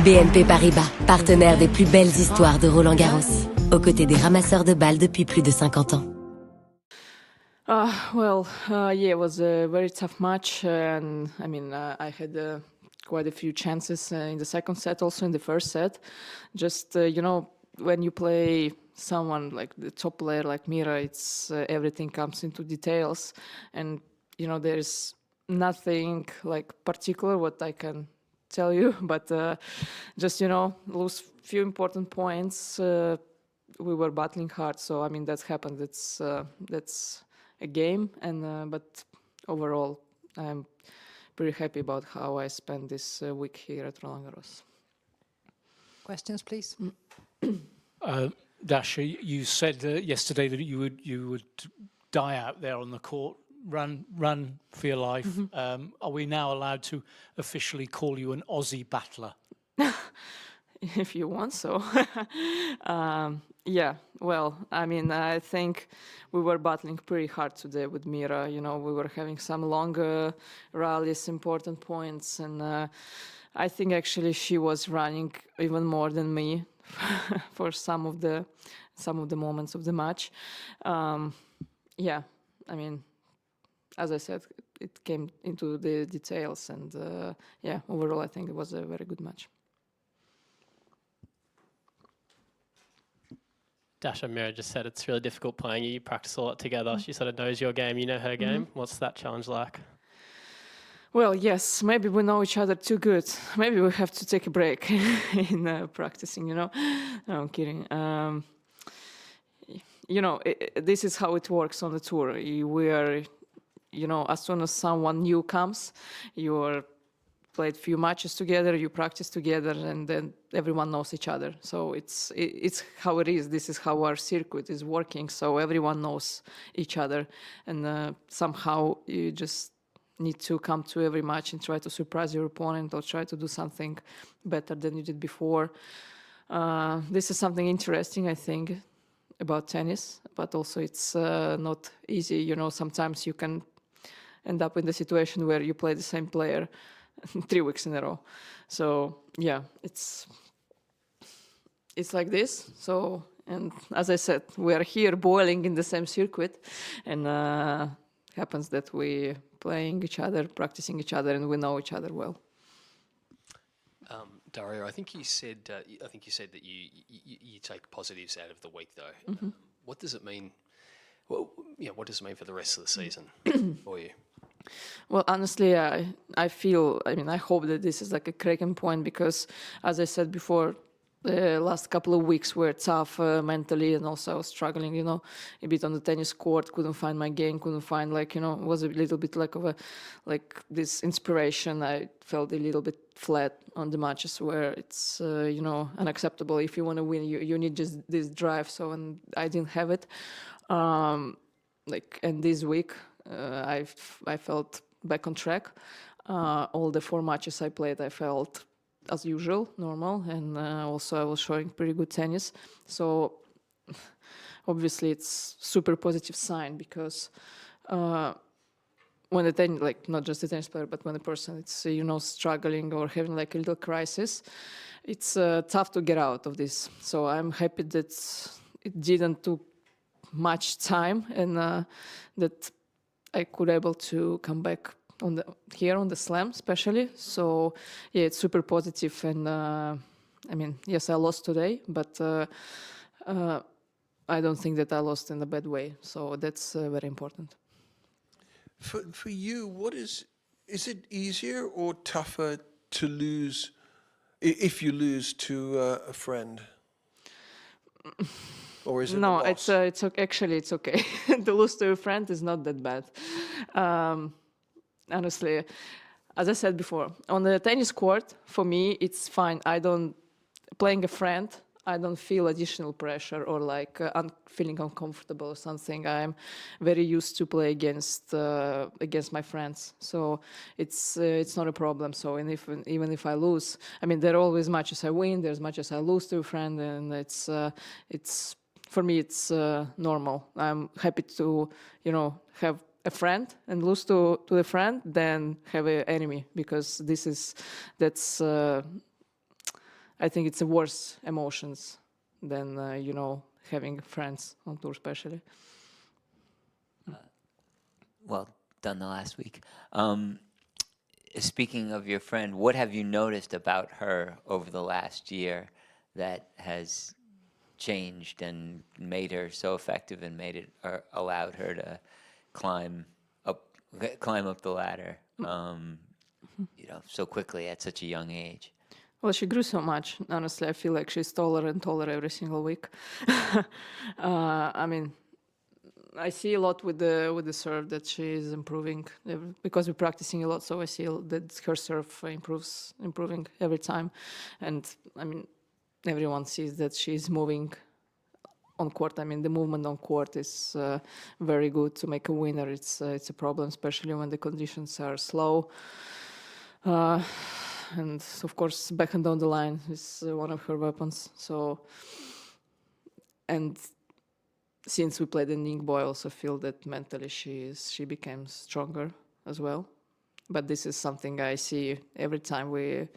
BNP Paribas, partenaire des plus belles histoires de Roland-Garros, aux côtés des ramasseurs de balles depuis plus de 50 ans. It was a very tough match, and I had quite a few chances in the second set, also in the first set. Just when you play someone like the top player like Mirra, it's everything comes into details, and there's nothing like particular what I can tell you, but just lose few important points. We were battling hard, so that's happened. That's a game, and but overall, I'm pretty happy about how I spent this week here at Roland-Garros. Questions, please. Dasha, you said yesterday that you would die out there on the court, run for your life. Mm-hmm. Are we now allowed to officially call you an Aussie battler? If you want so. I think we were battling pretty hard today with Mirra. We were having some longer rallies, important points, and I think actually she was running even more than me for some of the moments of the match. As I said, it came into the details, and overall I think it was a very good match. Dasha, Mirra just said it's really difficult playing you. You practice a lot together. She sort of knows your game, you know her game. What's that challenge like? Well, yes, maybe we know each other too good. Maybe we have to take a break in practicing, No, I'm kidding. This is how it works on the tour. We are, as soon as someone new comes, you're played few matches together, you practice together, and then everyone knows each other. So it's how it is. This is how our circuit is working. So everyone knows each other, and somehow you just need to come to every match and try to surprise your opponent or try to do something better than you did before. This is something interesting, I think, about tennis, but also it's not easy. Sometimes you can end up in the situation where you play the same player 3 weeks in a row. So yeah, it's like this. So, and as I said, we are here boiling in the same circuit, and happens that we playing each other, practicing each other, and we know each other well. Daria, I think you said that you take positives out of the week, though. Mm-hmm. What does it mean? What does it mean for the rest of the season for you? Well, honestly, I hope that this is like a cracking point, because, as I said before, the last couple of weeks were tough mentally, and also I was struggling, a bit on the tennis court, couldn't find my game, couldn't find, was a little bit this inspiration. I felt a little bit flat on the matches where it's, unacceptable. If you want to win, you need just this drive. So, and I didn't have it. And this week, I felt back on track. All the 4 matches I played, I felt as usual, normal, and also I was showing pretty good tennis. So obviously it's super positive sign, because when the tennis, not just the tennis player, but when the person it's struggling or having a little crisis, it's tough to get out of this. So I'm happy that it didn't took much time, and that I could able to come back here on the slam especially. So yeah, it's super positive, and yes, I lost today, but I don't think that I lost in a bad way. So that's very important. For you, is it easier or tougher to lose if you lose to a friend? Or is it no? a loss? It's actually it's okay. To lose to a friend is not that bad. Honestly, as I said before, on the tennis court, for me, it's fine. Playing a friend, I don't feel additional pressure or feeling uncomfortable or something. I'm very used to play against my friends, so it's not a problem. So, and even if I lose, there are always matches I win. There's matches I lose to a friend, and it's for me it's normal. I'm happy to have a friend and lose to a friend than have an enemy, because that's I think it's a worse emotions than, you know, having friends on tour especially. Well done the last week. Speaking of your friend, what have you noticed about her over the last year that has changed and made her so effective and made it, or allowed her to climb up the ladder, you know, so quickly at such a young age? Well, she grew so much. Honestly, I feel like she's taller and taller every single week. I mean, I see a lot with the serve that she is improving because we're practicing a lot. So I see that her serve improving every time, and I mean, everyone sees that she's moving on court. I mean, the movement on court is very good to make a winner. It's a problem, especially when the conditions are slow. And of course, backhand down the line is one of her weapons. So, and since we played in Ningbo, I also feel that mentally she became stronger as well. But this is something I see every time we're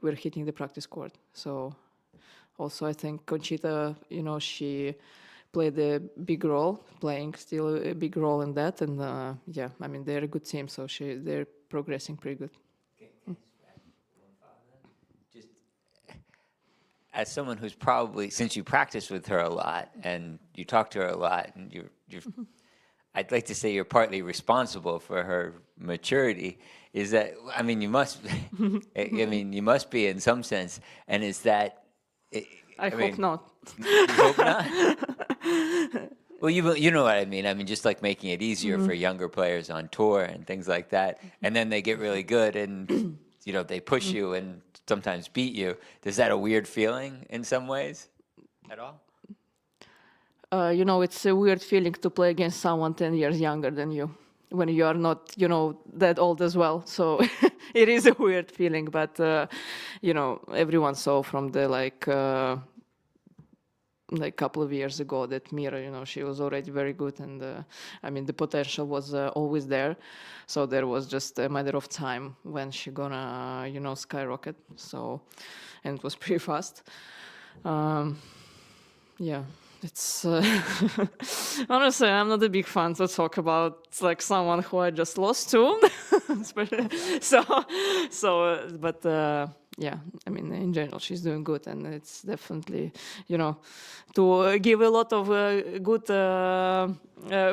hitting the practice court. So, also I think Conchita, you know, she played a big role, playing still a big role in that. And yeah, I mean, they're a good team, so they're progressing pretty good. Just as someone who's probably, since you practice with her a lot and you talk to her a lot, and you're I'd like to say you're partly responsible for her maturity. Is that, I mean, you must, I mean, you must be in some sense. And is that, I hope not. You hope not? Well, you know what I mean. I mean, just like making it easier for younger players on tour and things like that. And then they get really good and, you know, they push you and sometimes beat you. Is that a weird feeling in some ways at all? You know, it's a weird feeling to play against someone 10 years younger than you when you are not, you know, that old as well. So it is a weird feeling, but, you know, everyone saw from the, like couple of years ago that Mirra, you know, she was already very good. And, I mean, the potential was always there. So there was just a matter of time when she gonna, you know, skyrocket. So, and it was pretty fast. Yeah. It's honestly, I'm not a big fan to talk about like someone who I just lost to, but yeah, I mean, in general, she's doing good, and it's definitely, you know, to give a lot of good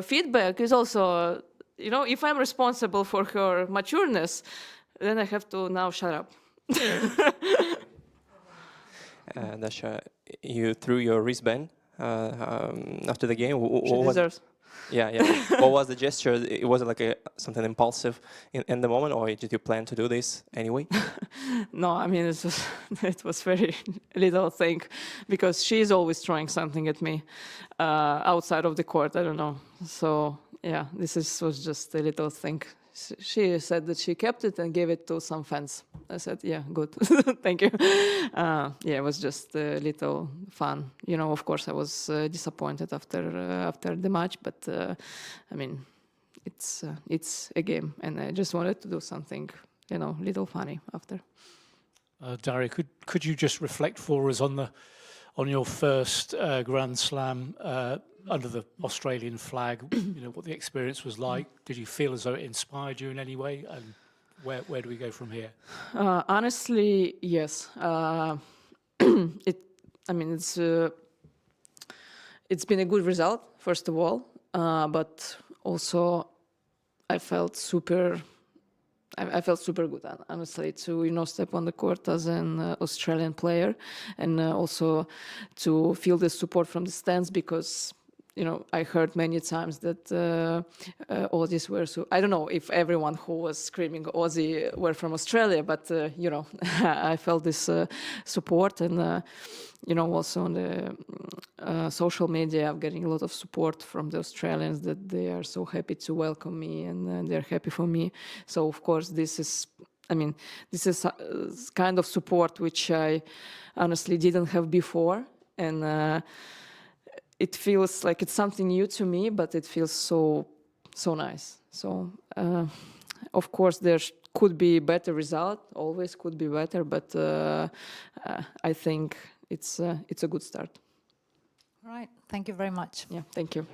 feedback is also, you know, if I'm responsible for her matureness, then I have to now shut up. Dasha, you threw your wristband after the game. She deserves. Yeah. What was the gesture? It was like something impulsive in the moment, or did you plan to do this anyway? No, I mean, it was very little thing, because she's always throwing something at me outside of the court. I don't know. So yeah, was just a little thing. She said that she kept it and gave it to some fans. I said, yeah, good. Thank you. Yeah, it was just a little fun. You know, of course, I was disappointed after the match, but I mean, it's a game, and I just wanted to do something, you know, little funny after. Daria, could you just reflect for us on your first Grand Slam under the Australian flag? You know, what the experience was like. Did you feel as though it inspired you in any way? And where do we go from here? Honestly, yes. I mean, it's been a good result, first of all, but also I felt super good, honestly, to, you know, step on the court as an Australian player, and also to feel the support from the stands, because, you know, I heard many times that Aussies were so. I don't know if everyone who was screaming Aussie were from Australia, but you know, I felt this support, and you know, also on the social media, I'm getting a lot of support from the Australians, that they are so happy to welcome me, and they're happy for me. So of course, this is kind of support which I honestly didn't have before, and it feels like it's something new to me, but it feels so nice. So of course, there's could be better result, always could be better, but I think it's a good start. All right. Thank you very much. Yeah, thank you.